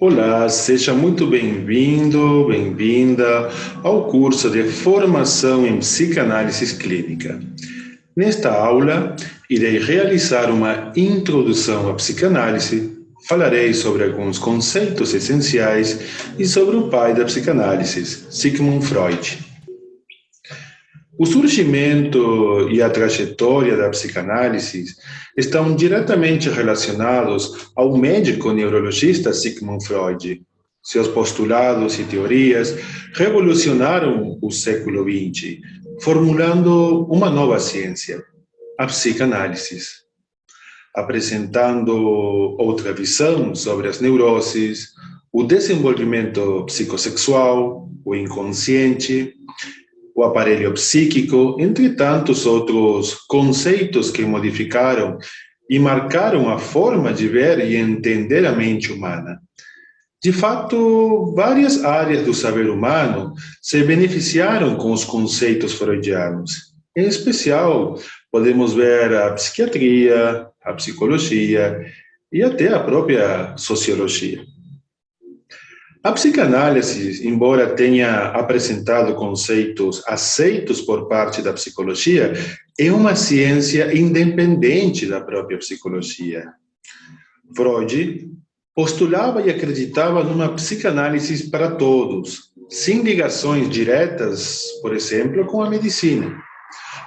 Olá, seja muito bem-vindo, bem-vinda ao curso de Formação em Psicanálise Clínica. Nesta aula, irei realizar uma introdução à psicanálise, falarei sobre alguns conceitos essenciais e sobre o pai da psicanálise, Sigmund Freud. O surgimento e a trajetória da psicanálise estão diretamente relacionados ao médico neurologista Sigmund Freud. Seus postulados e teorias revolucionaram o século XX, formulando uma nova ciência, a psicanálise, apresentando outra visão sobre as neuroses, o desenvolvimento psicossexual, o inconsciente, o aparelho psíquico, entre tantos outros conceitos que modificaram e marcaram a forma de ver e entender a mente humana. De fato, várias áreas do saber humano se beneficiaram com os conceitos freudianos. Em especial, podemos ver a psiquiatria, a psicologia e até a própria sociologia. A psicanálise, embora tenha apresentado conceitos aceitos por parte da psicologia, é uma ciência independente da própria psicologia. Freud postulava e acreditava numa psicanálise para todos, sem ligações diretas, por exemplo, com a medicina.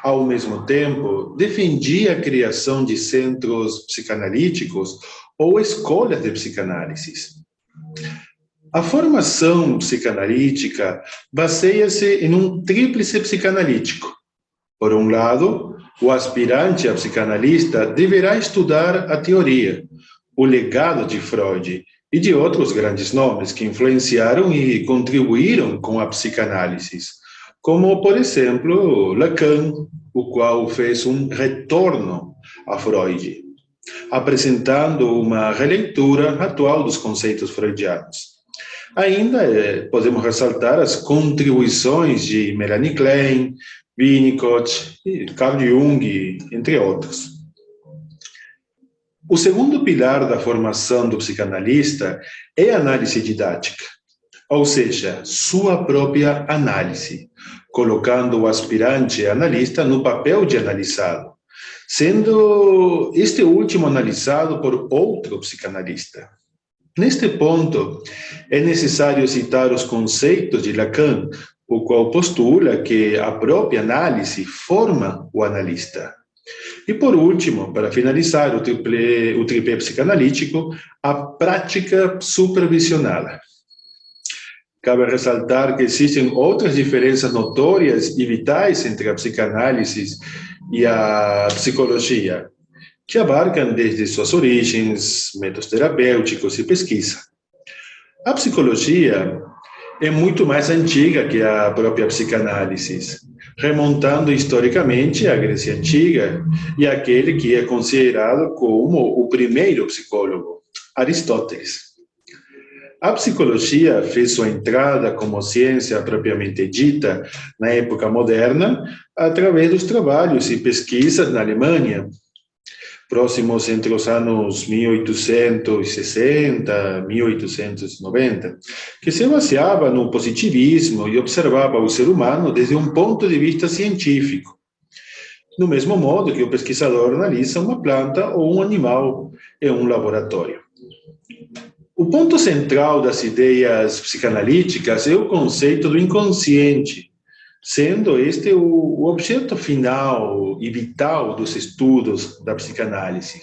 Ao mesmo tempo, defendia a criação de centros psicanalíticos ou escolas de psicanálise. A formação psicanalítica baseia-se em um tríplice psicanalítico. Por um lado, o aspirante a psicanalista deverá estudar a teoria, o legado de Freud e de outros grandes nomes que influenciaram e contribuíram com a psicanálise, como, por exemplo, Lacan, o qual fez um retorno a Freud, apresentando uma releitura atual dos conceitos freudianos. Ainda podemos ressaltar as contribuições de Melanie Klein, Winnicott, Carl Jung, entre outros. O segundo pilar da formação do psicanalista é a análise didática, ou seja, sua própria análise, colocando o aspirante analista no papel de analisado, sendo este último analisado por outro psicanalista. Neste ponto, é necessário citar os conceitos de Lacan, o qual postula que a própria análise forma o analista. E, por último, para finalizar o tripé psicanalítico, a prática supervisionada. Cabe ressaltar que existem outras diferenças notórias e vitais entre a psicanálise e a psicologia, que abarcam desde suas origens, métodos terapêuticos e pesquisa. A psicologia é muito mais antiga que a própria psicanálise, remontando historicamente à Grécia Antiga e àquele que é considerado como o primeiro psicólogo, Aristóteles. A psicologia fez sua entrada como ciência propriamente dita na época moderna através dos trabalhos e pesquisas na Alemanha, próximos entre os anos 1860 e 1890, que se baseava no positivismo e observava o ser humano desde um ponto de vista científico, no mesmo modo que o pesquisador analisa uma planta ou um animal em um laboratório. O ponto central das ideias psicanalíticas é o conceito do inconsciente, sendo este o objeto final e vital dos estudos da psicanálise,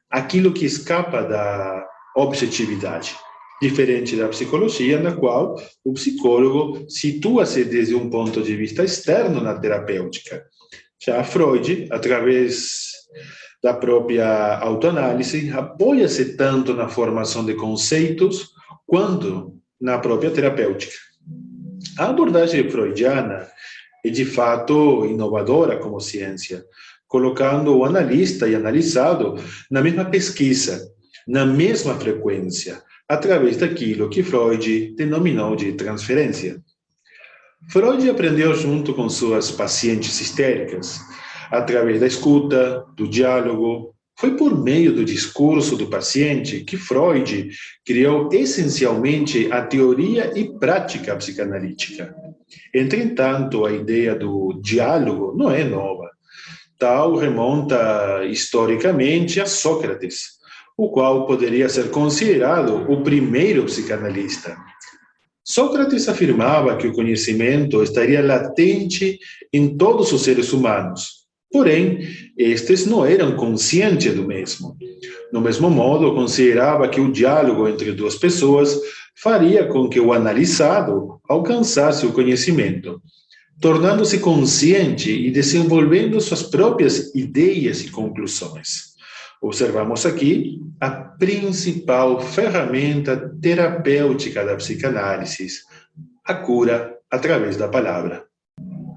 aquilo que escapa da objetividade, diferente da psicologia, na qual o psicólogo situa-se desde um ponto de vista externo na terapêutica. Já Freud, através da própria autoanálise, apoia-se tanto na formação de conceitos quanto na própria terapêutica. A abordagem freudiana é, de fato, inovadora como ciência, colocando o analista e analisado na mesma pesquisa, na mesma frequência, através daquilo que Freud denominou de transferência. Freud aprendeu junto com suas pacientes histéricas, através da escuta, do diálogo, Foi por meio do discurso do paciente que Freud criou essencialmente a teoria e prática psicanalítica. Entretanto, a ideia do diálogo não é nova. Tal remonta historicamente a Sócrates, o qual poderia ser considerado o primeiro psicanalista. Sócrates afirmava que o conhecimento estaria latente em todos os seres humanos, porém, estes não eram conscientes do mesmo. Do mesmo modo, considerava que o diálogo entre duas pessoas faria com que o analisado alcançasse o conhecimento, tornando-se consciente e desenvolvendo suas próprias ideias e conclusões. Observamos aqui a principal ferramenta terapêutica da psicanálise, a cura através da palavra.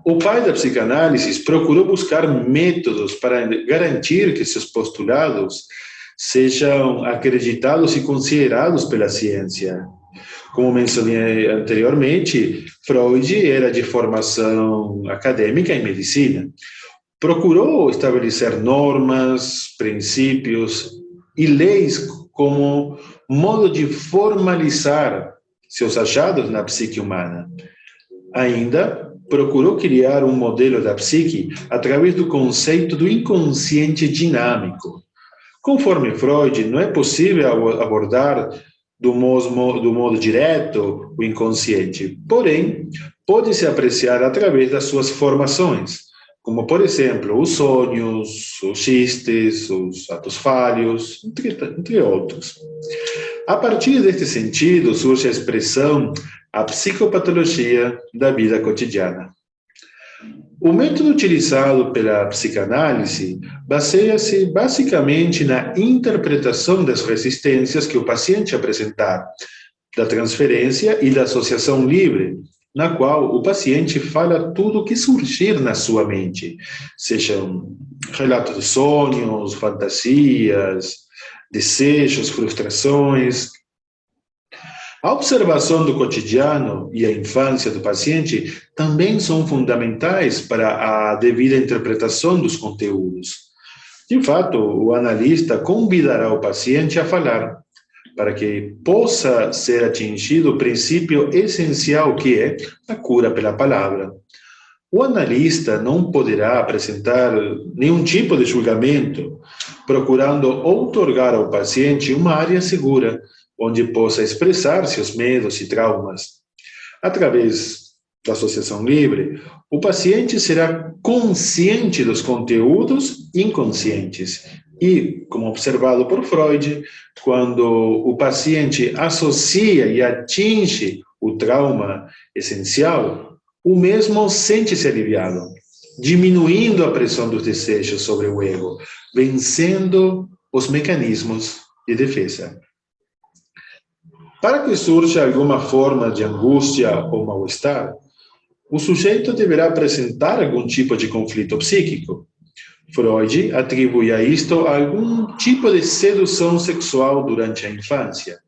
O pai da psicanálise procurou buscar métodos para garantir que seus postulados sejam acreditados e considerados pela ciência. Como mencionei anteriormente, Freud era de formação acadêmica em medicina. Procurou estabelecer normas, princípios e leis como modo de formalizar seus achados na psique humana. Ainda procurou criar um modelo da psique através do conceito do inconsciente dinâmico. Conforme Freud, não é possível abordar do modo direto o inconsciente, porém, pode-se apreciar através das suas formações, como, por exemplo, os sonhos, os xistes, os atos falhos, entre outros. A partir deste sentido, surge a expressão a psicopatologia da vida cotidiana. O método utilizado pela psicanálise baseia-se basicamente na interpretação das resistências que o paciente apresentar, da transferência e da associação livre, na qual o paciente fala tudo o que surgir na sua mente, sejam relatos de sonhos, fantasias, desejos, frustrações. A observação do cotidiano e a infância do paciente também são fundamentais para a devida interpretação dos conteúdos. De fato, o analista convidará o paciente a falar, para que possa ser atingido o princípio essencial que é a cura pela palavra. O analista não poderá apresentar nenhum tipo de julgamento, procurando outorgar ao paciente uma área segura, onde possa expressar seus medos e traumas. Através da associação livre, o paciente será consciente dos conteúdos inconscientes e, como observado por Freud, quando o paciente associa e atinge o trauma essencial, o mesmo sente-se aliviado, diminuindo a pressão dos desejos sobre o ego, vencendo os mecanismos de defesa. Para que surja alguma forma de angústia ou mal-estar, o sujeito deverá apresentar algum tipo de conflito psíquico. Freud atribui a isto algum tipo de sedução sexual durante a infância,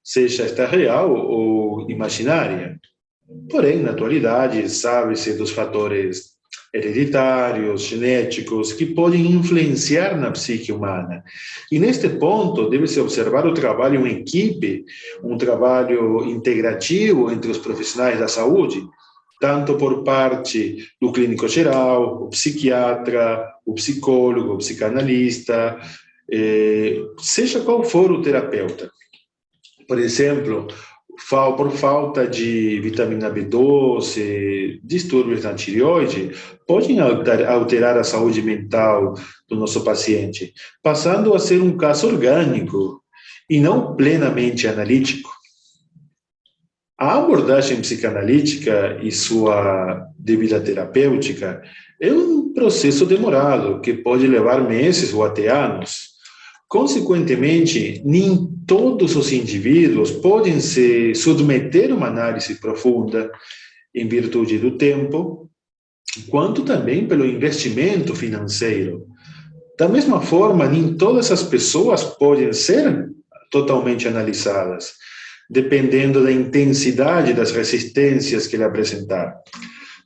seja esta real ou imaginária. Porém, na atualidade, sabe-se dos fatores hereditários, genéticos, que podem influenciar na psique humana. E neste ponto, deve-se observar o trabalho em equipe, um trabalho integrativo entre os profissionais da saúde, tanto por parte do clínico geral, o psiquiatra, o psicólogo, o psicanalista, seja qual for o terapeuta. Por exemplo, por falta de vitamina B12, distúrbios na tireoide, podem alterar a saúde mental do nosso paciente, passando a ser um caso orgânico e não plenamente analítico. A abordagem psicanalítica e sua devida terapêutica é um processo demorado que pode levar meses ou até anos. Consequentemente, nem todos os indivíduos podem se submeter a uma análise profunda em virtude do tempo, quanto também pelo investimento financeiro. Da mesma forma, nem todas as pessoas podem ser totalmente analisadas, dependendo da intensidade das resistências que ele apresentar.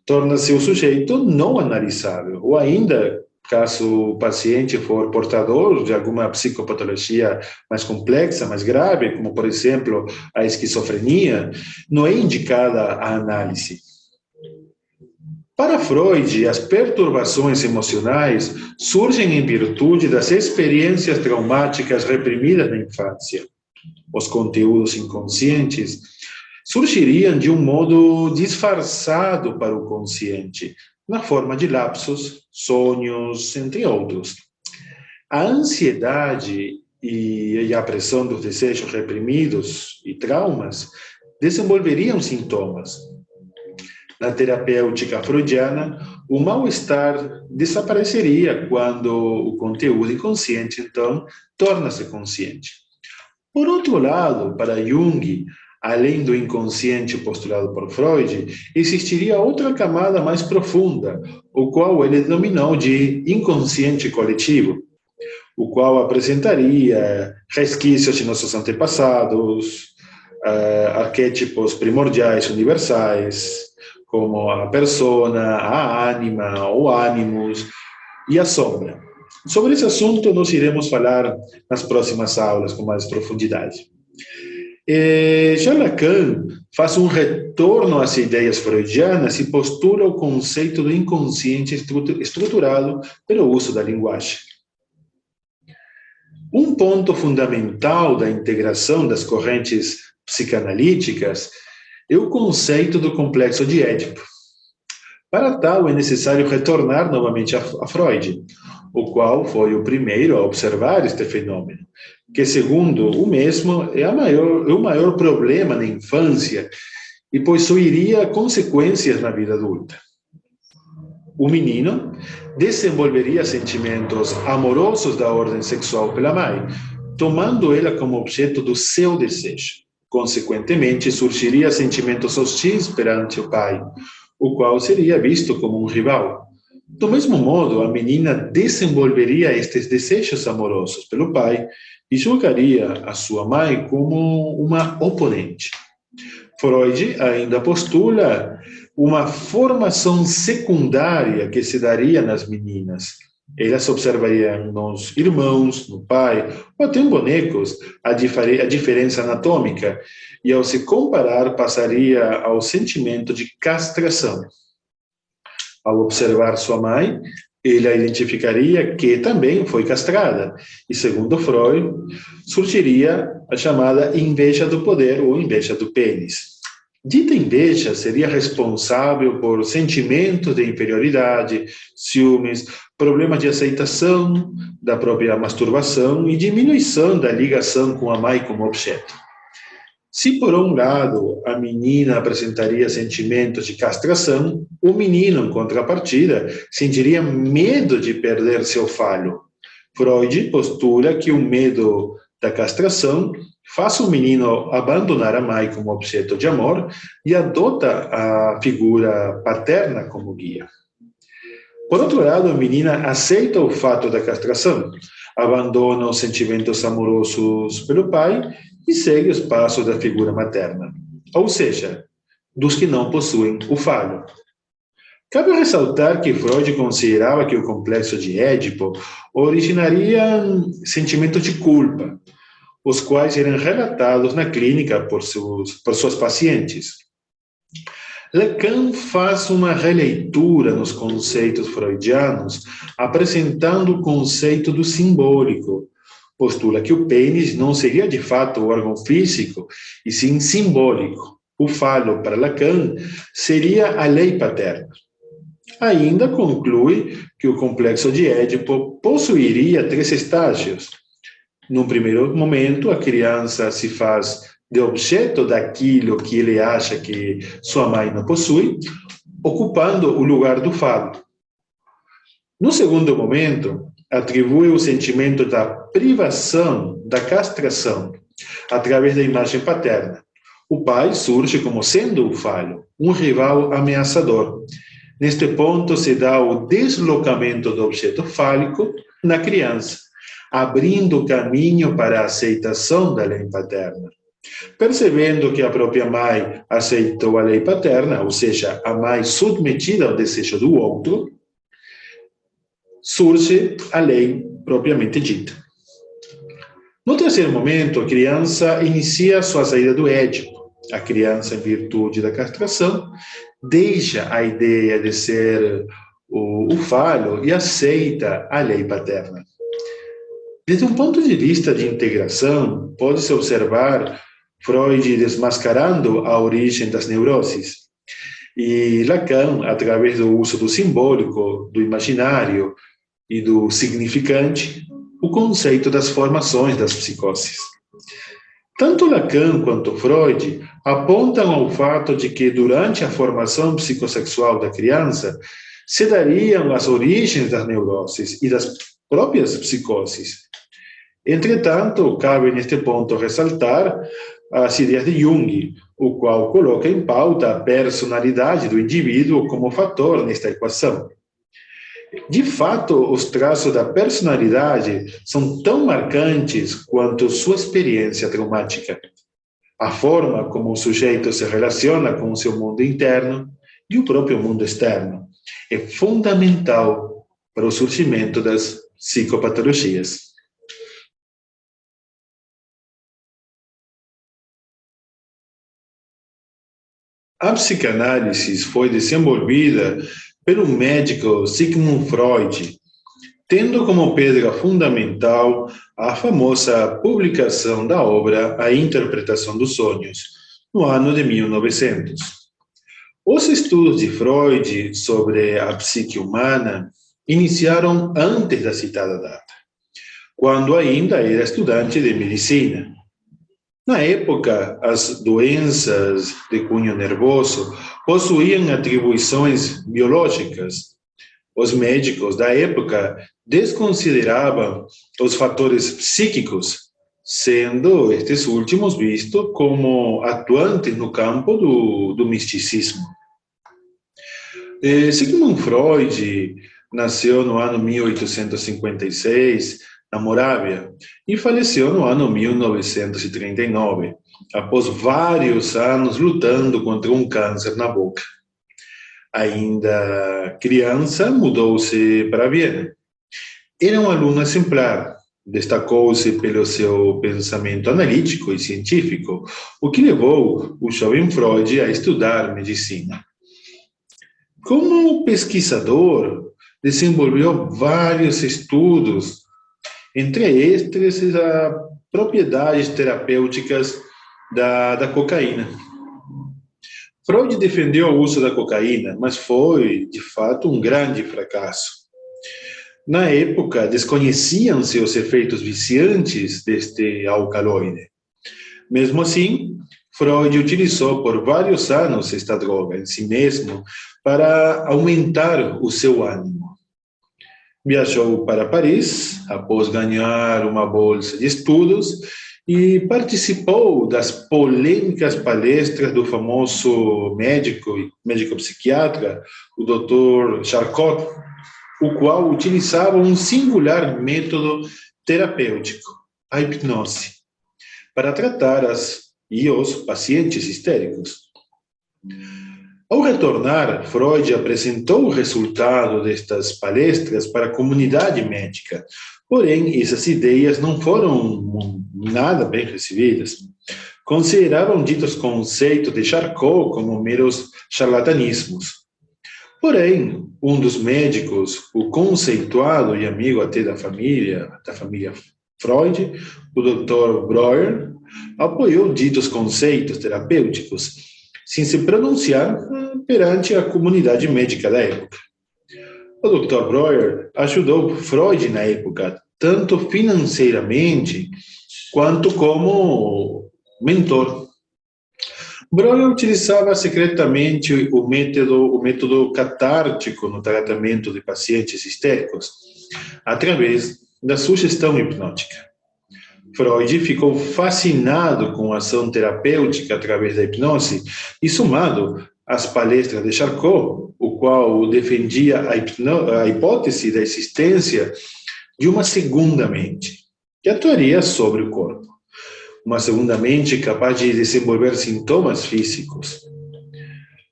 Torna-se o sujeito não analisável, ou ainda caso o paciente for portador de alguma psicopatologia mais complexa, mais grave, como, por exemplo, a esquizofrenia, não é indicada a análise. Para Freud, as perturbações emocionais surgem em virtude das experiências traumáticas reprimidas na infância. Os conteúdos inconscientes surgiriam de um modo disfarçado para o consciente, na forma de lapsos, sonhos, entre outros. A ansiedade e a pressão dos desejos reprimidos e traumas desenvolveriam sintomas. Na terapêutica freudiana, o mal-estar desapareceria quando o conteúdo inconsciente, então, torna-se consciente. Por outro lado, para Jung, além do inconsciente postulado por Freud, existiria outra camada mais profunda, o qual ele denominou de inconsciente coletivo, o qual apresentaria resquícios de nossos antepassados, arquétipos primordiais universais, como a persona, a ânima, o animus e a sombra. Sobre esse assunto nós iremos falar nas próximas aulas com mais profundidade. Já Lacan faz um retorno às ideias freudianas e postula o conceito do inconsciente estruturado pelo uso da linguagem. Um ponto fundamental da integração das correntes psicanalíticas é o conceito do complexo de Édipo. Para tal, é necessário retornar novamente a Freud, o qual foi o primeiro a observar este fenômeno, que, segundo o mesmo, é o maior problema na infância e possuiria consequências na vida adulta. O menino desenvolveria sentimentos amorosos da ordem sexual pela mãe, tomando ela como objeto do seu desejo. Consequentemente, surgiria sentimentos hostis perante o pai, o qual seria visto como um rival. Do mesmo modo, a menina desenvolveria estes desejos amorosos pelo pai e julgaria a sua mãe como uma oponente. Freud ainda postula uma formação secundária que se daria nas meninas. Elas observariam nos irmãos, no pai, ou até em bonecos, a diferença anatômica, e ao se comparar, passaria ao sentimento de castração. Ao observar sua mãe, ele a identificaria que também foi castrada, e segundo Freud, surgiria a chamada inveja do poder ou inveja do pênis. Dita inveja seria responsável por sentimentos de inferioridade, ciúmes, problemas de aceitação da própria masturbação e diminuição da ligação com a mãe como objeto. Se, por um lado, a menina apresentaria sentimentos de castração, o menino, em contrapartida, sentiria medo de perder seu falo. Freud postula que o medo da castração faz o menino abandonar a mãe como objeto de amor e adota a figura paterna como guia. Por outro lado, a menina aceita o fato da castração, abandona os sentimentos amorosos pelo pai e segue os passos da figura materna, ou seja, dos que não possuem o falo. Cabe ressaltar que Freud considerava que o complexo de Édipo originaria sentimentos de culpa, os quais eram relatados na clínica por suas pacientes. Lacan faz uma releitura nos conceitos freudianos, apresentando o conceito do simbólico. Postula que o pênis não seria de fato o órgão físico, e sim simbólico. O falo, para Lacan, seria a lei paterna. Ainda conclui que o complexo de Édipo possuiria 3 estágios. Num primeiro momento, a criança se faz de objeto daquilo que ele acha que sua mãe não possui, ocupando o lugar do falo. No segundo momento, atribui o sentimento da privação, da castração, através da imagem paterna. O pai surge como sendo o falo, um rival ameaçador. Neste ponto se dá o deslocamento do objeto fálico na criança, abrindo caminho para a aceitação da lei paterna. Percebendo que a própria mãe aceitou a lei paterna, ou seja, a mãe submetida ao desejo do outro, surge a lei propriamente dita. No terceiro momento, a criança inicia sua saída do Édipo. A criança, em virtude da castração, deixa a ideia de ser o falho e aceita a lei paterna. Desde um ponto de vista de integração, pode-se observar Freud desmascarando a origem das neuroses e Lacan, através do uso do simbólico, do imaginário e do significante, o conceito das formações das psicoses. Tanto Lacan quanto Freud apontam ao fato de que, durante a formação psicossexual da criança, se dariam as origens das neuroses e das próprias psicoses. Entretanto, cabe neste ponto ressaltar as ideias de Jung, o qual coloca em pauta a personalidade do indivíduo como fator nesta equação. De fato, os traços da personalidade são tão marcantes quanto sua experiência traumática. A forma como o sujeito se relaciona com o seu mundo interno e o próprio mundo externo é fundamental para o surgimento das psicopatologias. A psicanálise foi desenvolvida pelo médico Sigmund Freud, tendo como pedra fundamental a famosa publicação da obra A Interpretação dos Sonhos, no ano de 1900. Os estudos de Freud sobre a psique humana iniciaram antes da citada data, quando ainda era estudante de medicina. Na época, as doenças de cunho nervoso possuíam atribuições biológicas. Os médicos da época desconsideravam os fatores psíquicos, sendo estes últimos vistos como atuantes no campo do misticismo. Sigmund Freud nasceu no ano 1856, na Morávia, e faleceu no ano 1939, após vários anos lutando contra um câncer na boca. Ainda criança, mudou-se para Viena. Era um aluno exemplar, destacou-se pelo seu pensamento analítico e científico, o que levou o jovem Freud a estudar medicina. Como pesquisador, desenvolveu vários estudos, entre estes as propriedades terapêuticas da cocaína. Freud defendeu o uso da cocaína, mas foi, de fato, um grande fracasso. Na época, desconheciam-se os efeitos viciantes deste alcaloide. Mesmo assim, Freud utilizou por vários anos esta droga em si mesmo para aumentar o seu ânimo. Viajou para Paris, após ganhar uma bolsa de estudos, e participou das polêmicas palestras do famoso médico psiquiatra, o Dr. Charcot, o qual utilizava um singular método terapêutico, a hipnose, para tratar os pacientes histéricos. Ao retornar, Freud apresentou o resultado destas palestras para a comunidade médica, porém, essas ideias não foram nada bem recebidas. Consideravam ditos conceitos de Charcot como meros charlatanismos. Porém, um dos médicos, o conceituado e amigo até da família Freud, o Dr. Breuer, apoiou ditos conceitos terapêuticos, sem se pronunciar perante a comunidade médica da época. O Dr. Breuer ajudou Freud na época, tanto financeiramente quanto como mentor. Breuer utilizava secretamente o método catártico no tratamento de pacientes histéricos, através da sugestão hipnótica. Freud ficou fascinado com a ação terapêutica através da hipnose e, somado às palestras de Charcot, o qual defendia a hipótese da existência de uma segunda mente, que atuaria sobre o corpo. Uma segunda mente capaz de desenvolver sintomas físicos.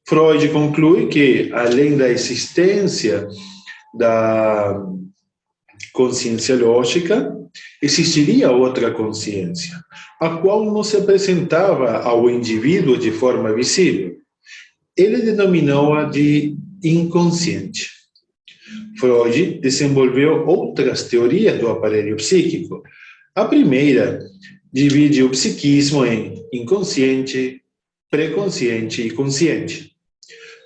Freud conclui que, além da existência consciência lógica, existiria outra consciência, a qual não se apresentava ao indivíduo de forma visível. Ele denominou-a de inconsciente. Freud desenvolveu outras teorias do aparelho psíquico. A primeira divide o psiquismo em inconsciente, pré-consciente e consciente.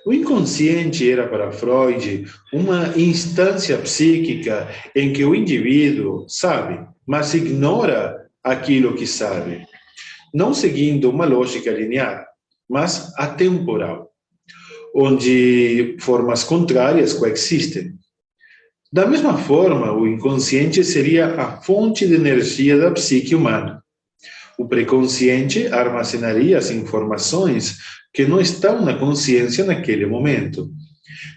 O inconsciente era para Freud uma instância psíquica em que o indivíduo sabe, mas ignora aquilo que sabe, não seguindo uma lógica linear, mas atemporal, onde formas contrárias coexistem. Da mesma forma, o inconsciente seria a fonte de energia da psique humana. O pré-consciente armazenaria as informações que não estão na consciência naquele momento.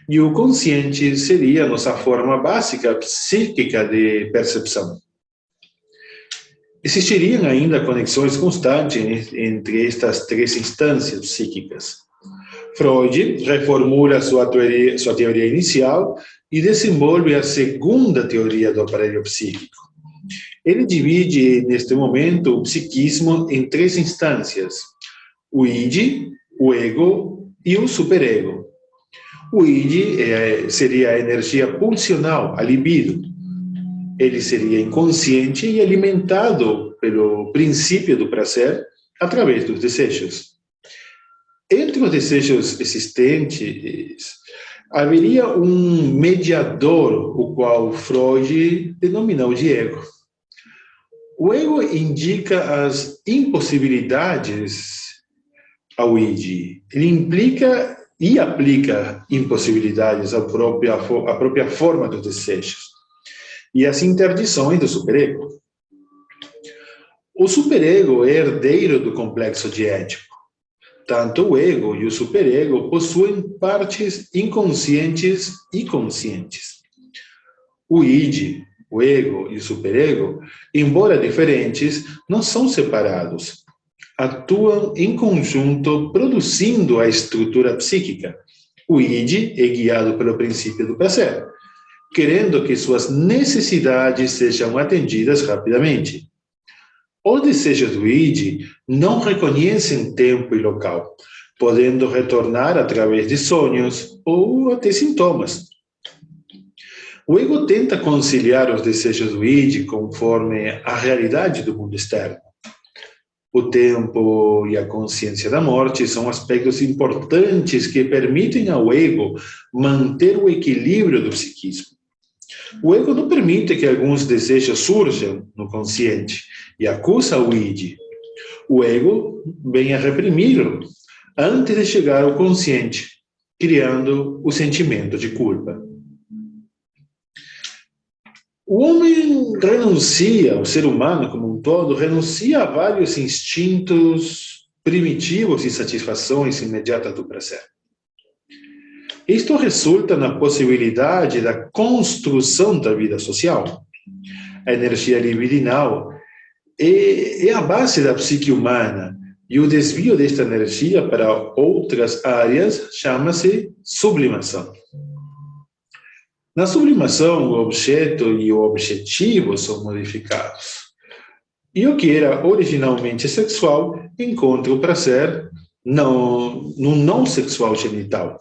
E o consciente seria a nossa forma básica psíquica de percepção. Existiriam ainda conexões constantes entre estas três instâncias psíquicas. Freud reformula sua teoria inicial e desenvolve a segunda teoria do aparelho psíquico. Ele divide, neste momento, o psiquismo em três instâncias: o id, o ego e o superego. O id seria a energia pulsional, a libido. Ele seria inconsciente e alimentado pelo princípio do prazer através dos desejos. Entre os desejos existentes, haveria um mediador, o qual Freud denominou de ego. O ego indica as impossibilidades ao id. Ele implica e aplica impossibilidades à própria forma dos desejos e as interdições do superego. O superego é herdeiro do complexo de Édipo. Tanto o ego e o superego possuem partes inconscientes e conscientes. O id, o ego e o superego, embora diferentes, não são separados. Atuam em conjunto, produzindo a estrutura psíquica. O id é guiado pelo princípio do prazer, querendo que suas necessidades sejam atendidas rapidamente. Os desejos do id não reconhecem tempo e local, podendo retornar através de sonhos ou até sintomas. O ego tenta conciliar os desejos do id conforme a realidade do mundo externo. O tempo e a consciência da morte são aspectos importantes que permitem ao ego manter o equilíbrio do psiquismo. O ego não permite que alguns desejos surjam no consciente e acusa o id. O ego vem a reprimi-lo antes de chegar ao consciente, criando o sentimento de culpa. O homem renuncia, o ser humano como um todo, renuncia a vários instintos primitivos e satisfações imediatas do prazer. Isto resulta na possibilidade da construção da vida social. A energia libidinal é a base da psique humana e o desvio desta energia para outras áreas chama-se sublimação. Na sublimação, o objeto e o objetivo são modificados. E o que era originalmente sexual encontra o prazer no não sexual genital.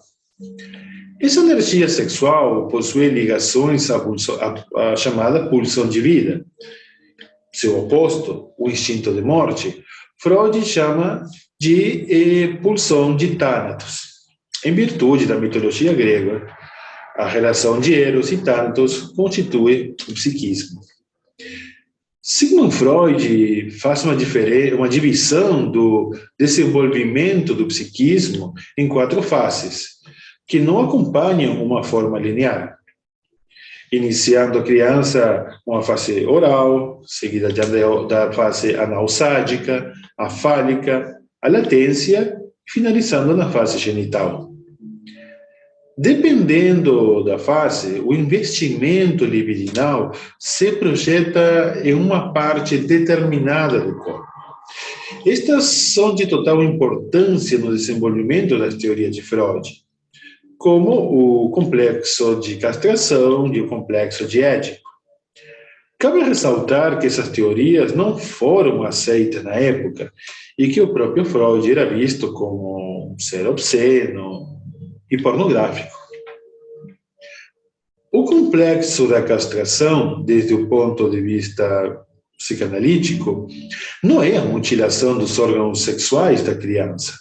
Essa energia sexual possui ligações à chamada pulsão de vida. Seu oposto, o instinto de morte, Freud chama de pulsão de Thanatos, em virtude da mitologia grega. A relação de Eros e Thanatos constitui o psiquismo. Sigmund Freud faz uma divisão do desenvolvimento do psiquismo em 4 fases, que não acompanham uma forma linear. Iniciando a criança uma fase oral, seguida da fase analsádica, a fálica, a latência, e finalizando na fase genital. Dependendo da fase, o investimento libidinal se projeta em uma parte determinada do corpo. Estas são de total importância no desenvolvimento das teorias de Freud, como o complexo de castração e o complexo de Édipo. Cabe ressaltar que essas teorias não foram aceitas na época e que o próprio Freud era visto como um ser obsceno e pornográfico. O complexo da castração, desde o ponto de vista psicanalítico, não é a mutilação dos órgãos sexuais da criança.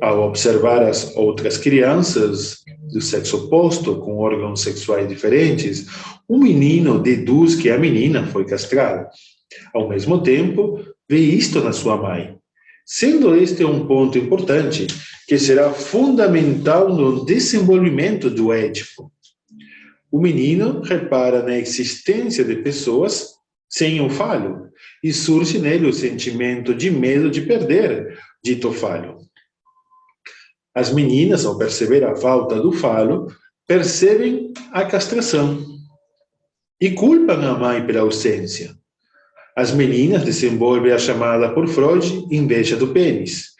Ao observar as outras crianças do sexo oposto com órgãos sexuais diferentes, o menino deduz que a menina foi castrada. Ao mesmo tempo, vê isto na sua mãe, sendo este um ponto importante que será fundamental no desenvolvimento do Édipo. O menino repara na existência de pessoas sem o falo e surge nele o sentimento de medo de perder dito falo. As meninas, ao perceber a falta do falo, percebem a castração e culpam a mãe pela ausência. As meninas desenvolvem a chamada por Freud inveja do pênis.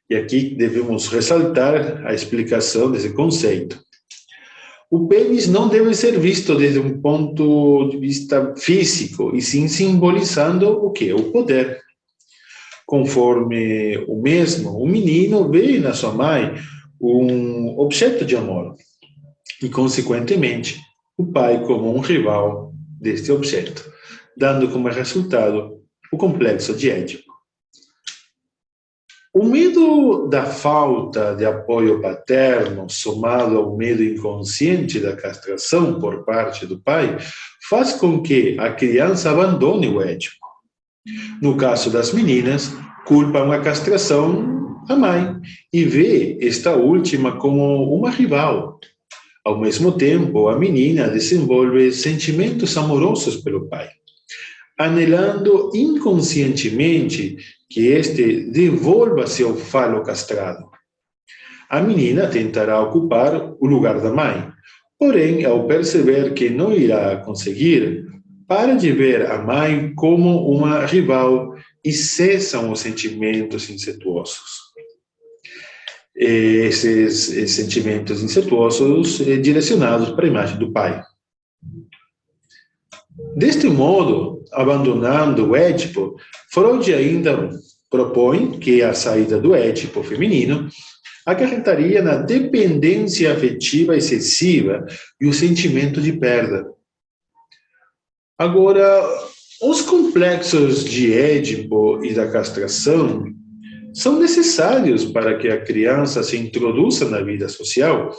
E aqui devemos ressaltar a explicação desse conceito. O pênis não deve ser visto desde um ponto de vista físico, e sim simbolizando o quê? O poder. Conforme o mesmo, o menino vê na sua mãe um objeto de amor, e, consequentemente, o pai como um rival deste objeto, dando como resultado o complexo de Édipo. O medo da falta de apoio paterno, somado ao medo inconsciente da castração por parte do pai, faz com que a criança abandone o Édipo. No caso das meninas, culpam a castração à mãe e vê esta última como uma rival. Ao mesmo tempo, a menina desenvolve sentimentos amorosos pelo pai, anelando inconscientemente que este devolva seu falo castrado. A menina tentará ocupar o lugar da mãe, porém, ao perceber que não irá conseguir, para de ver a mãe como uma rival e cessam os sentimentos incestuosos. Esses sentimentos incestuosos direcionados para a imagem do pai. Deste modo, abandonando o Édipo, Freud ainda propõe que a saída do Édipo feminino acarretaria na dependência afetiva excessiva e o sentimento de perda. Agora, os complexos de Édipo e da castração são necessários para que a criança se introduza na vida social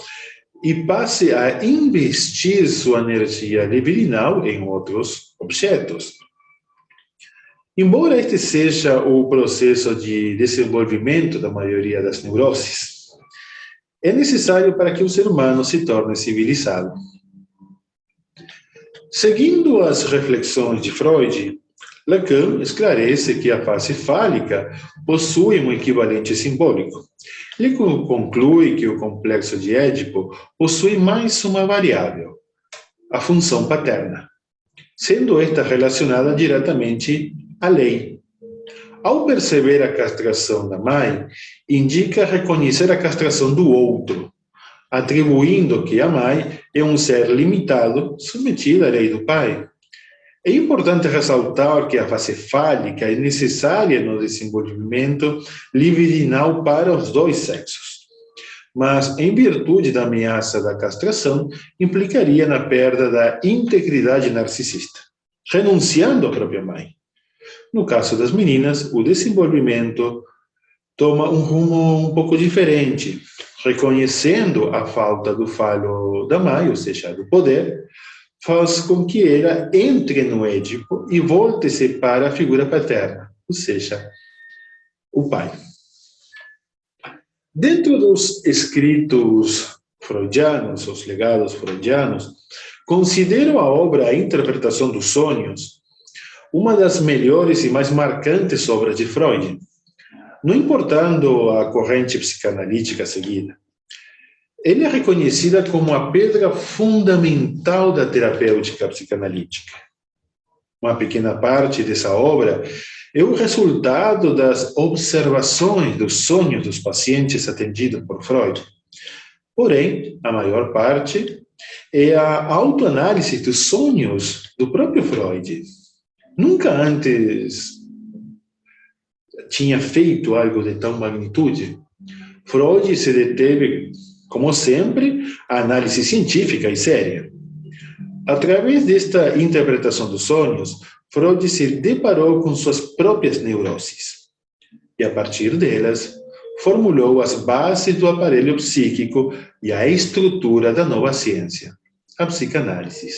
e passe a investir sua energia libidinal em outros objetos. Embora este seja o processo de desenvolvimento da maioria das neuroses, é necessário para que o ser humano se torne civilizado. Seguindo as reflexões de Freud, Lacan esclarece que a face fálica possui um equivalente simbólico. Ele conclui que o complexo de Édipo possui mais uma variável, a função paterna, sendo esta relacionada diretamente à lei. Ao perceber a castração da mãe, indica reconhecer a castração do outro, atribuindo que a mãe é um ser limitado, submetido à lei do pai. É importante ressaltar que a fase fálica é necessária no desenvolvimento libidinal para os dois sexos, mas, em virtude da ameaça da castração, implicaria na perda da integridade narcisista, renunciando à própria mãe. No caso das meninas, o desenvolvimento toma um rumo um pouco diferente, reconhecendo a falta do falo da mãe, ou seja, do poder, faz com que ela entre no Édipo e volte-se para a figura paterna, ou seja, o pai. Dentro dos escritos freudianos, os legados freudianos, considero a obra A Interpretação dos Sonhos uma das melhores e mais marcantes obras de Freud, não importando a corrente psicanalítica seguida. Ele é reconhecida como a pedra fundamental da terapêutica psicanalítica. Uma pequena parte dessa obra é o resultado das observações dos sonhos dos pacientes atendidos por Freud. Porém, a maior parte é a autoanálise dos sonhos do próprio Freud. Nunca antes tinha feito algo de tal magnitude. Freud se deteve, como sempre, à análise científica e séria. Através desta interpretação dos sonhos, Freud se deparou com suas próprias neuroses. E, a partir delas, formulou as bases do aparelho psíquico e a estrutura da nova ciência, a psicanálise.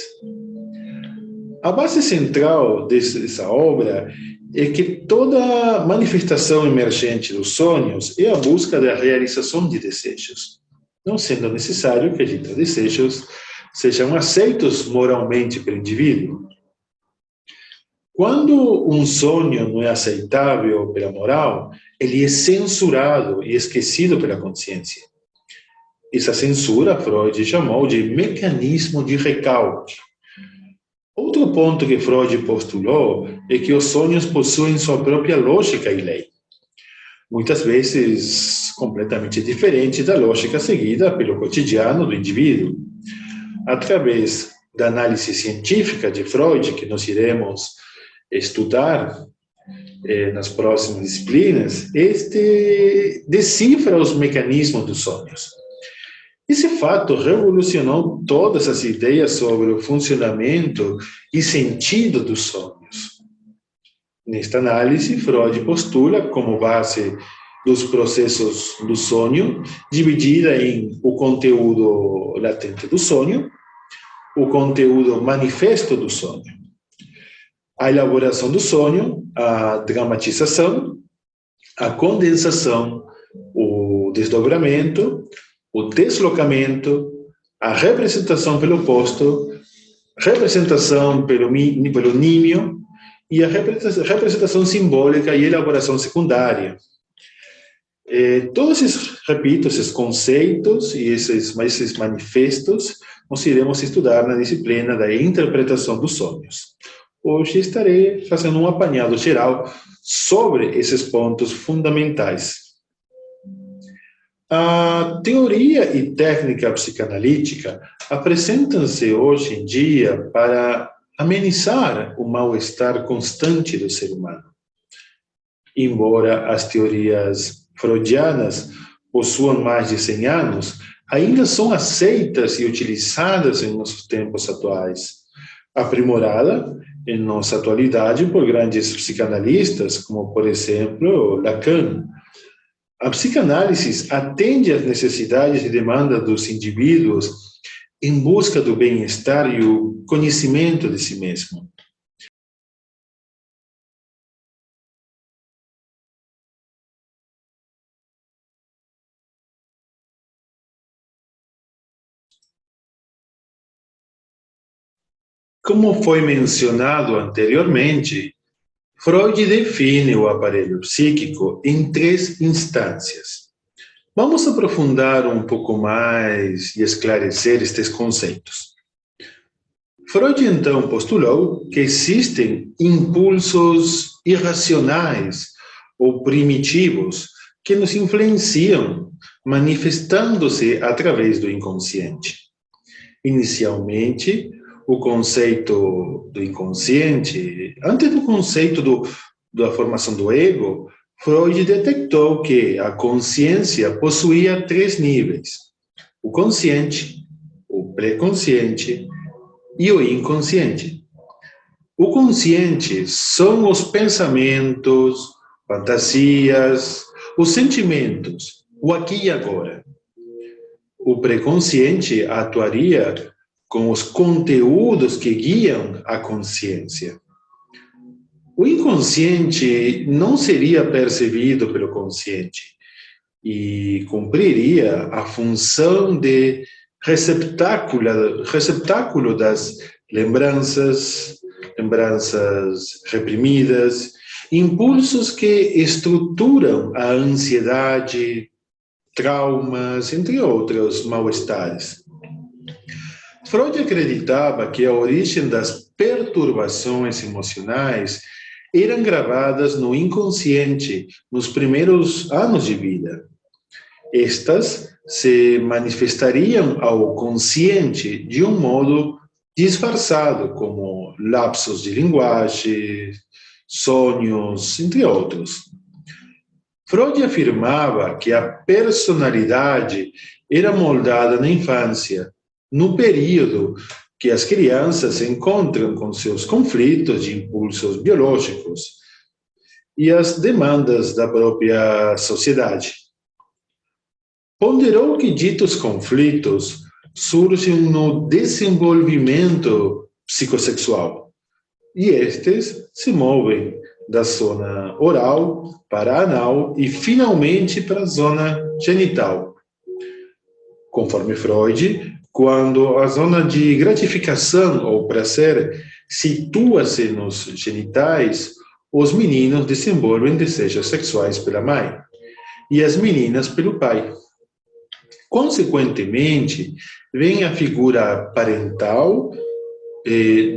A base central dessa obra é que toda manifestação emergente dos sonhos é a busca da realização de desejos, não sendo necessário que estes desejos sejam aceitos moralmente pelo indivíduo. Quando um sonho não é aceitável pela moral, ele é censurado e esquecido pela consciência. Essa censura Freud chamou de mecanismo de recalque. Outro ponto que Freud postulou é que os sonhos possuem sua própria lógica e lei, muitas vezes completamente diferente da lógica seguida pelo cotidiano do indivíduo. Através da análise científica de Freud, que nós iremos estudar nas próximas disciplinas, este decifra os mecanismos dos sonhos. Esse fato revolucionou todas as ideias sobre o funcionamento e sentido dos sonhos. Nesta análise, Freud postula como base dos processos do sonho, dividida em o conteúdo latente do sonho, o conteúdo manifesto do sonho, a elaboração do sonho, a dramatização, a condensação, o desdobramento, o deslocamento, a representação pelo oposto, representação pelo nímio e a representação simbólica e elaboração secundária. Todos esses conceitos e esses manifestos nós iremos estudar na disciplina da interpretação dos sonhos. Hoje estarei fazendo um apanhado geral sobre esses pontos fundamentais. A teoria e técnica psicanalítica apresentam-se hoje em dia para amenizar o mal-estar constante do ser humano. Embora as teorias freudianas possuam mais de 100 anos, ainda são aceitas e utilizadas em nossos tempos atuais, aprimorada em nossa atualidade por grandes psicanalistas, como, por exemplo, Lacan. A psicanálise atende às necessidades e demandas dos indivíduos em busca do bem-estar e o conhecimento de si mesmo. Como foi mencionado anteriormente, Freud define o aparelho psíquico em 3 instâncias. Vamos aprofundar um pouco mais e esclarecer estes conceitos. Freud, então, postulou que existem impulsos irracionais ou primitivos que nos influenciam, manifestando-se através do inconsciente. Inicialmente, o conceito do inconsciente, antes do conceito da formação do ego, Freud detectou que a consciência possuía 3 níveis: o consciente, o pré-consciente e o inconsciente. O consciente são os pensamentos, fantasias, os sentimentos, o aqui e agora. O pré-consciente atuaria com os conteúdos que guiam a consciência. O inconsciente não seria percebido pelo consciente e cumpriria a função de receptáculo das lembranças reprimidas, impulsos que estruturam a ansiedade, traumas, entre outros mal-estares. Freud acreditava que a origem das perturbações emocionais eram gravadas no inconsciente nos primeiros anos de vida. Estas se manifestariam ao consciente de um modo disfarçado, como lapsos de linguagem, sonhos, entre outros. Freud afirmava que a personalidade era moldada na infância, no período que as crianças se encontram com seus conflitos de impulsos biológicos e as demandas da própria sociedade. Ponderou que ditos conflitos surgem no desenvolvimento psicossexual e estes se movem da zona oral para a anal e finalmente para a zona genital. Conforme Freud, quando a zona de gratificação ou prazer situa-se nos genitais, os meninos desenvolvem desejos sexuais pela mãe e as meninas pelo pai. Consequentemente, vem a figura parental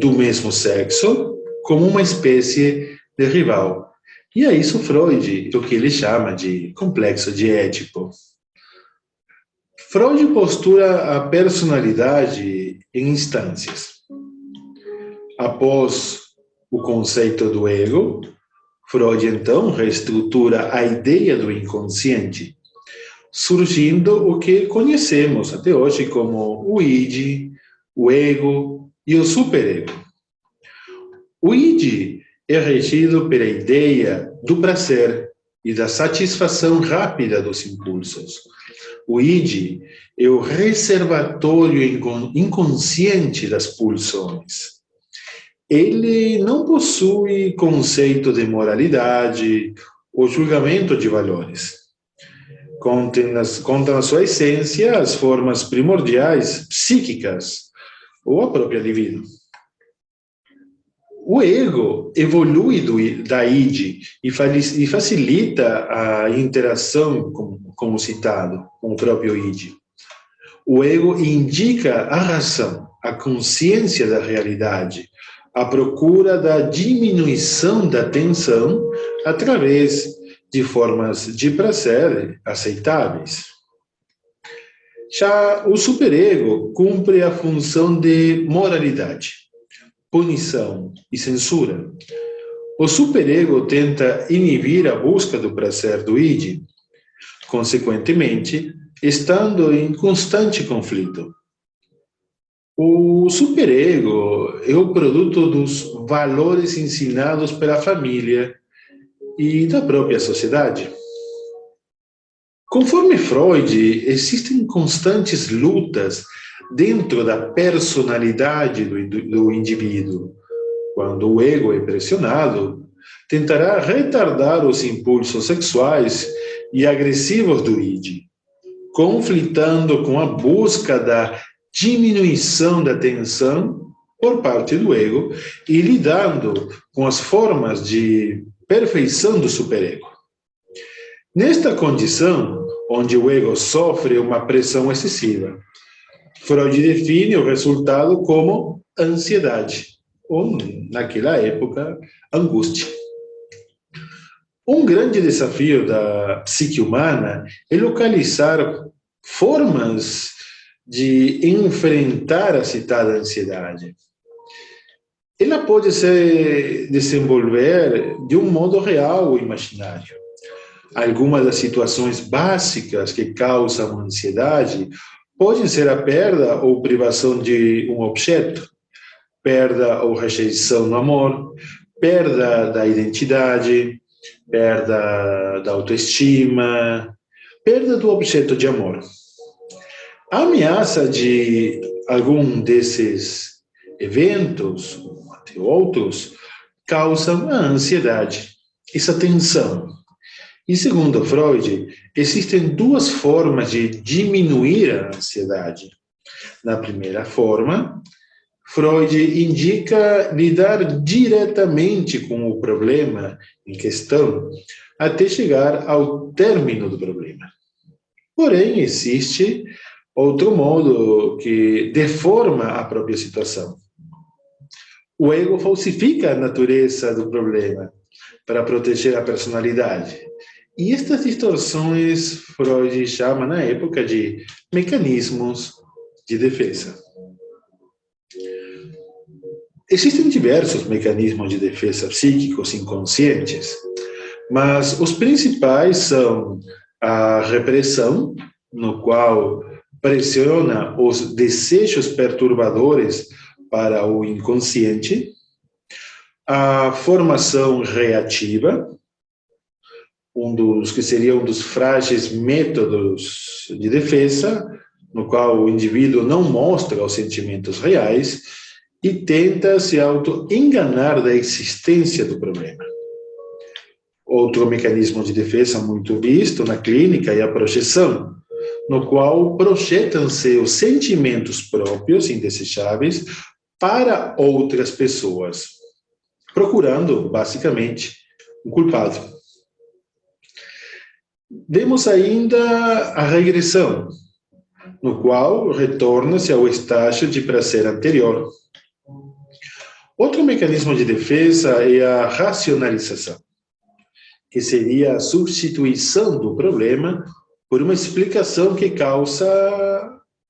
do mesmo sexo como uma espécie de rival. E é isso Freud, o que ele chama de complexo de Édipo. Freud postura a personalidade em instâncias. Após o conceito do ego, Freud então reestrutura a ideia do inconsciente, surgindo o que conhecemos até hoje como o id, o ego e o superego. O id é regido pela ideia do prazer e da satisfação rápida dos impulsos. O id é o reservatório inconsciente das pulsões. Ele não possui conceito de moralidade ou julgamento de valores. Conta na sua essência as formas primordiais psíquicas ou a própria libido. O ego evolui da id e facilita a interação, como citado, com o próprio id. O ego indica a razão, a consciência da realidade, a procura da diminuição da tensão através de formas de prazer aceitáveis. Já o superego cumpre a função de moralidade, punição e censura. O superego tenta inibir a busca do prazer do id, consequentemente, estando em constante conflito. O superego é o produto dos valores ensinados pela família e da própria sociedade. Conforme Freud, existem constantes lutas dentro da personalidade do indivíduo. Quando o ego é pressionado, tentará retardar os impulsos sexuais e agressivos do id, conflitando com a busca da diminuição da tensão por parte do ego e lidando com as formas de perfeição do superego. Nesta condição, onde o ego sofre uma pressão excessiva, Freud define o resultado como ansiedade, ou, naquela época, angústia. Um grande desafio da psique humana é localizar formas de enfrentar a citada ansiedade. Ela pode se desenvolver de um modo real ou imaginário. Algumas das situações básicas que causam ansiedade podem ser a perda ou privação de um objeto, perda ou rejeição no amor, perda da identidade, perda da autoestima, perda do objeto de amor. A ameaça de algum desses eventos, ou até outros, causam a ansiedade, essa tensão. E segundo Freud, existem duas formas de diminuir a ansiedade. Na primeira forma, Freud indica lidar diretamente com o problema em questão até chegar ao término do problema. Porém, existe outro modo que deforma a própria situação. O ego falsifica a natureza do problema para proteger a personalidade E estas distorções Freud chama na época de mecanismos de defesa. Existem diversos mecanismos de defesa psíquicos inconscientes, mas os principais são a repressão, no qual pressiona os desejos perturbadores para o inconsciente, a formação reativa, que seria um dos frágeis métodos de defesa, no qual o indivíduo não mostra os sentimentos reais e tenta se auto-enganar da existência do problema. Outro mecanismo de defesa muito visto na clínica é a projeção, no qual projetam-se os sentimentos próprios indesejáveis para outras pessoas, procurando, basicamente, um culpado. Vemos ainda a regressão, no qual retorna-se ao estágio de prazer anterior. Outro mecanismo de defesa é a racionalização, que seria a substituição do problema por uma explicação que causa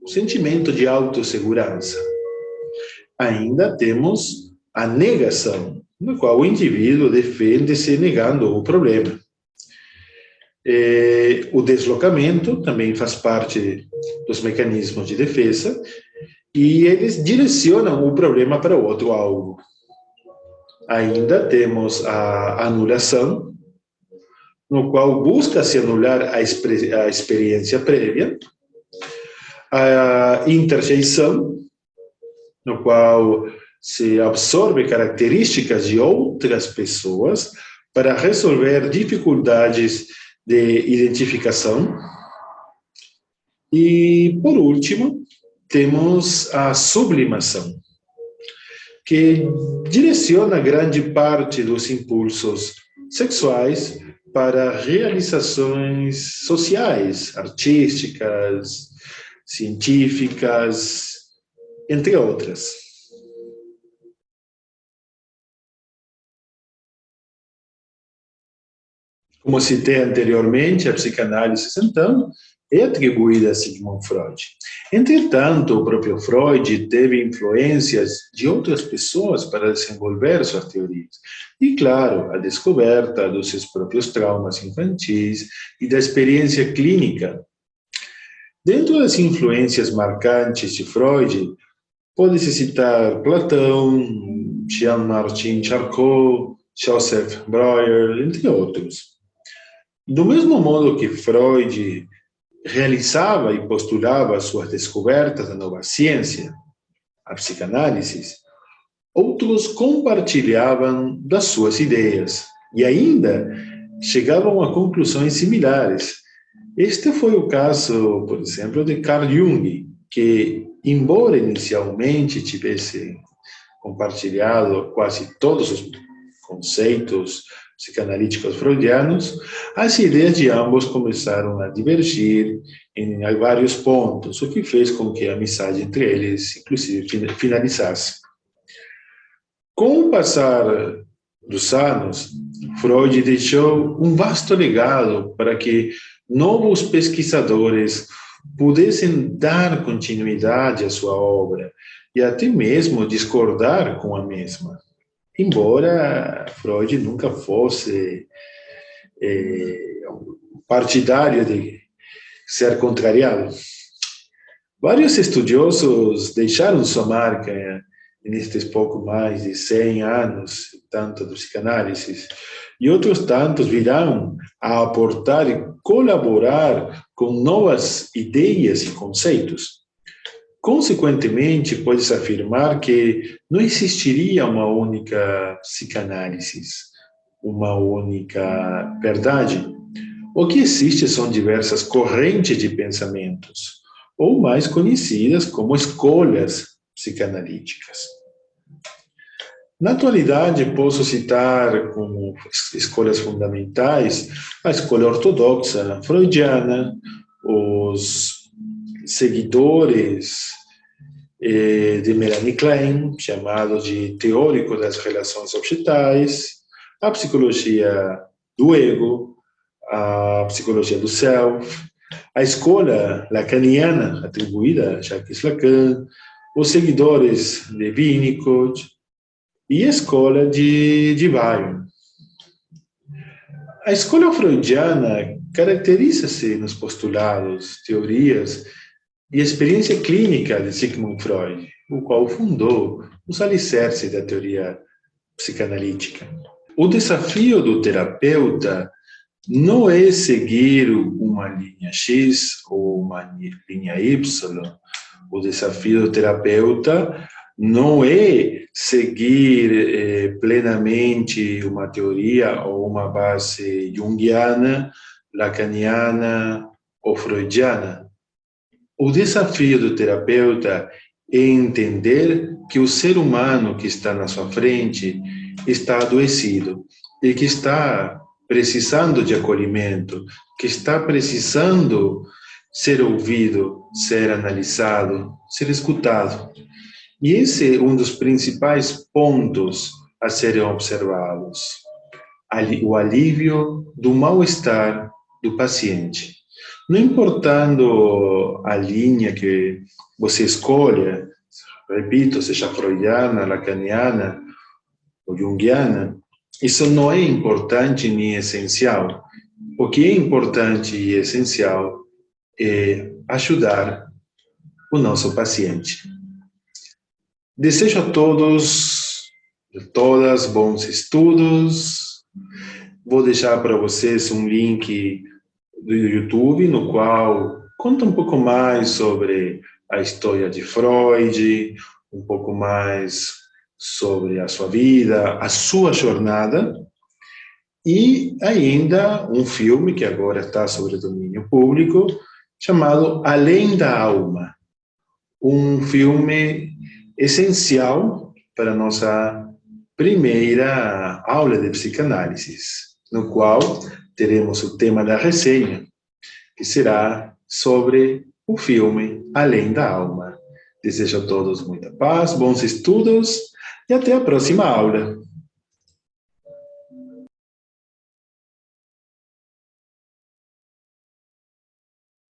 o sentimento de autossegurança. Ainda temos a negação, no qual o indivíduo defende-se negando o problema. O deslocamento também faz parte dos mecanismos de defesa e eles direcionam o problema para outro alvo. Ainda temos a anulação, no qual busca-se anular a experiência prévia, a interjeição, no qual se absorve características de outras pessoas para resolver dificuldades de identificação. E, por último, temos a sublimação, que direciona grande parte dos impulsos sexuais para realizações sociais, artísticas, científicas, entre outras. Como citei anteriormente, a psicanálise, então, é atribuída a Sigmund Freud. Entretanto, o próprio Freud teve influências de outras pessoas para desenvolver suas teorias. E, claro, a descoberta dos seus próprios traumas infantis e da experiência clínica. Dentro das influências marcantes de Freud, pode-se citar Platão, Jean-Martin Charcot, Joseph Breuer, entre outros. Do mesmo modo que Freud realizava e postulava suas descobertas da nova ciência, a psicanálise, outros compartilhavam das suas ideias e ainda chegavam a conclusões similares. Este foi o caso, por exemplo, de Carl Jung, que, embora inicialmente tivesse compartilhado quase todos os conceitos psicanalíticos freudianos, as ideias de ambos começaram a divergir em vários pontos, o que fez com que a amizade entre eles, inclusive, finalizasse. Com o passar dos anos, Freud deixou um vasto legado para que novos pesquisadores pudessem dar continuidade à sua obra e até mesmo discordar com a mesma. Embora Freud nunca fosse partidário de ser contrariado. Vários estudiosos deixaram sua marca nestes pouco mais de 100 anos, tanto da psicanálise, e outros tantos virão a aportar e colaborar com novas ideias e conceitos. Consequentemente, pode-se afirmar que não existiria uma única psicanálise, uma única verdade. O que existe são diversas correntes de pensamentos, ou mais conhecidas como escolas psicanalíticas. Na atualidade, posso citar como escolas fundamentais a escola ortodoxa freudiana, os seguidores de Melanie Klein, chamado de teórico das relações objetais, a psicologia do ego, a psicologia do self, a escola lacaniana, atribuída a Jacques Lacan, os seguidores de Winnicott e a escola de Bayern. A escola freudiana caracteriza-se nos postulados, teorias e experiência clínica de Sigmund Freud, o qual fundou os alicerces da teoria psicanalítica. O desafio do terapeuta não é seguir uma linha X ou uma linha Y. O desafio do terapeuta não é seguir plenamente uma teoria ou uma base junguiana, lacaniana ou freudiana. O desafio do terapeuta é entender que o ser humano que está na sua frente está adoecido e que está precisando de acolhimento, que está precisando ser ouvido, ser analisado, ser escutado. E esse é um dos principais pontos a serem observados. O alívio do mal-estar do paciente. Não importando a linha que você escolha, repito, seja freudiana, lacaniana ou junguiana, isso não é importante nem essencial. O que é importante e essencial é ajudar o nosso paciente. Desejo a todos e todas bons estudos. Vou deixar para vocês um link do YouTube, no qual conta um pouco mais sobre a história de Freud, um pouco mais sobre a sua vida, a sua jornada, e ainda um filme que agora está sobre domínio público, chamado Além da Alma. Um filme essencial para a nossa primeira aula de psicanálise, no qual teremos o tema da resenha, que será sobre o filme Além da Alma. Desejo a todos muita paz, bons estudos e até a próxima aula.